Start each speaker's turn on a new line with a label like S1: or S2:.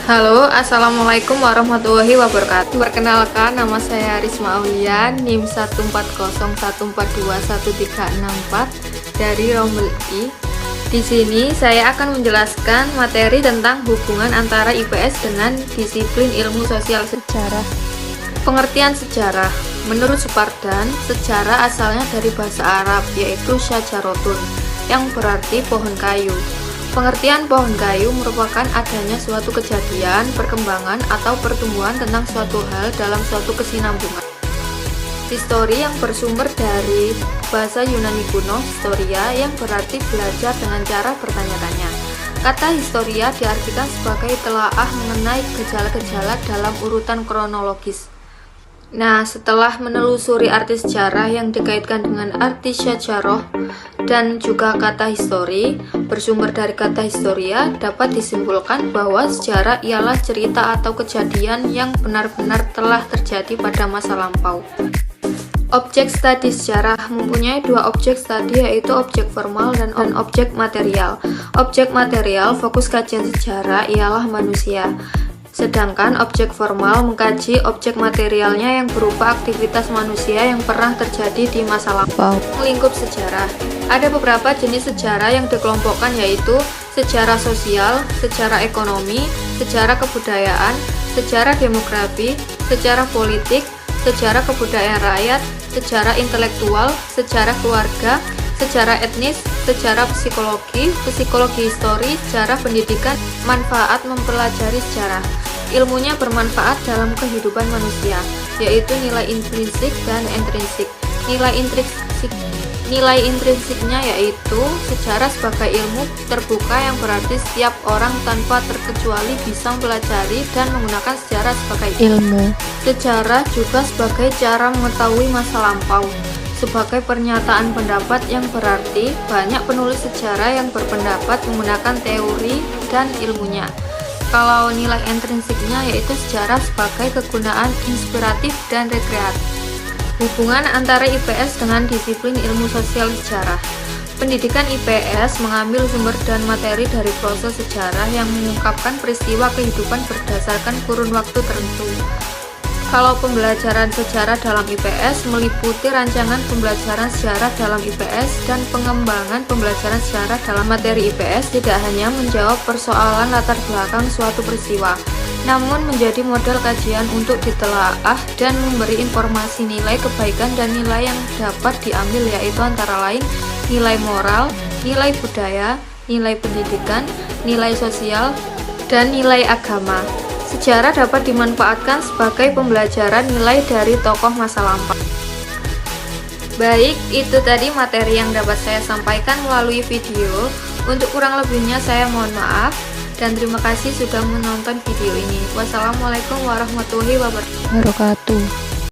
S1: Halo, assalamualaikum warahmatullahi wabarakatuh. Perkenalkan, nama saya Risma Aulia, NIM 140142134 dari Rombel I. Di sini saya akan menjelaskan materi tentang hubungan antara IPS dengan disiplin ilmu sosial sejarah. Pengertian sejarah. Menurut Supardan, sejarah asalnya dari bahasa Arab, yaitu syajarotun, yang berarti pohon kayu. Pengertian pohon kayu merupakan adanya suatu kejadian, perkembangan, atau pertumbuhan tentang suatu hal dalam suatu kesinambungan. Histori yang bersumber dari bahasa Yunani kuno, historia, yang berarti belajar dengan cara bertanya-tanya. Kata historia diartikan sebagai telaah mengenai gejala-gejala dalam urutan kronologis. Nah, setelah menelusuri arti sejarah yang dikaitkan dengan arti syajarah dan juga kata histori, bersumber dari kata historia, dapat disimpulkan bahwa sejarah ialah cerita atau kejadian yang benar-benar telah terjadi pada masa lampau. Objek studi sejarah mempunyai dua objek studi, yaitu objek formal dan objek material. Objek material fokus kajian sejarah ialah manusia. Sedangkan objek formal mengkaji objek materialnya yang berupa aktivitas manusia yang pernah terjadi di masa lampau. Lingkup sejarah. Ada beberapa jenis sejarah yang dikelompokkan, yaitu sejarah sosial, sejarah ekonomi, sejarah kebudayaan, sejarah demografi, sejarah politik, sejarah kebudayaan rakyat, sejarah intelektual, sejarah keluarga, sejarah etnis, sejarah psikologi, psikologi histori, sejarah pendidikan. Manfaat mempelajari sejarah. Ilmunya bermanfaat dalam kehidupan manusia, yaitu nilai intrinsik dan intrinsik. Nilai intrinsiknya yaitu sejarah sebagai ilmu terbuka, yang berarti setiap orang tanpa terkecuali bisa mempelajari dan menggunakan sejarah sebagai ilmu. Sejarah juga sebagai cara mengetahui masa lampau, sebagai pernyataan pendapat, yang berarti banyak penulis sejarah yang berpendapat menggunakan teori dan ilmunya. Kalau nilai intrinsiknya yaitu sejarah sebagai kegunaan inspiratif dan rekreatif. Hubungan antara IPS dengan disiplin ilmu sosial sejarah. Pendidikan IPS mengambil sumber dan materi dari proses sejarah yang mengungkapkan peristiwa kehidupan berdasarkan kurun waktu tertentu. Kalau pembelajaran sejarah dalam IPS meliputi rancangan pembelajaran sejarah dalam IPS dan pengembangan pembelajaran sejarah dalam materi IPS, tidak hanya menjawab persoalan latar belakang suatu peristiwa, namun menjadi model kajian untuk ditelaah dan memberi informasi nilai kebaikan dan nilai yang dapat diambil, yaitu antara lain nilai moral, nilai budaya, nilai pendidikan, nilai sosial, dan nilai agama. Sejarah dapat dimanfaatkan sebagai pembelajaran nilai dari tokoh masa lampau. Baik, itu tadi materi yang dapat saya sampaikan melalui video. Untuk kurang lebihnya saya mohon maaf, dan terima kasih sudah menonton video ini. Wassalamualaikum warahmatullahi wabarakatuh.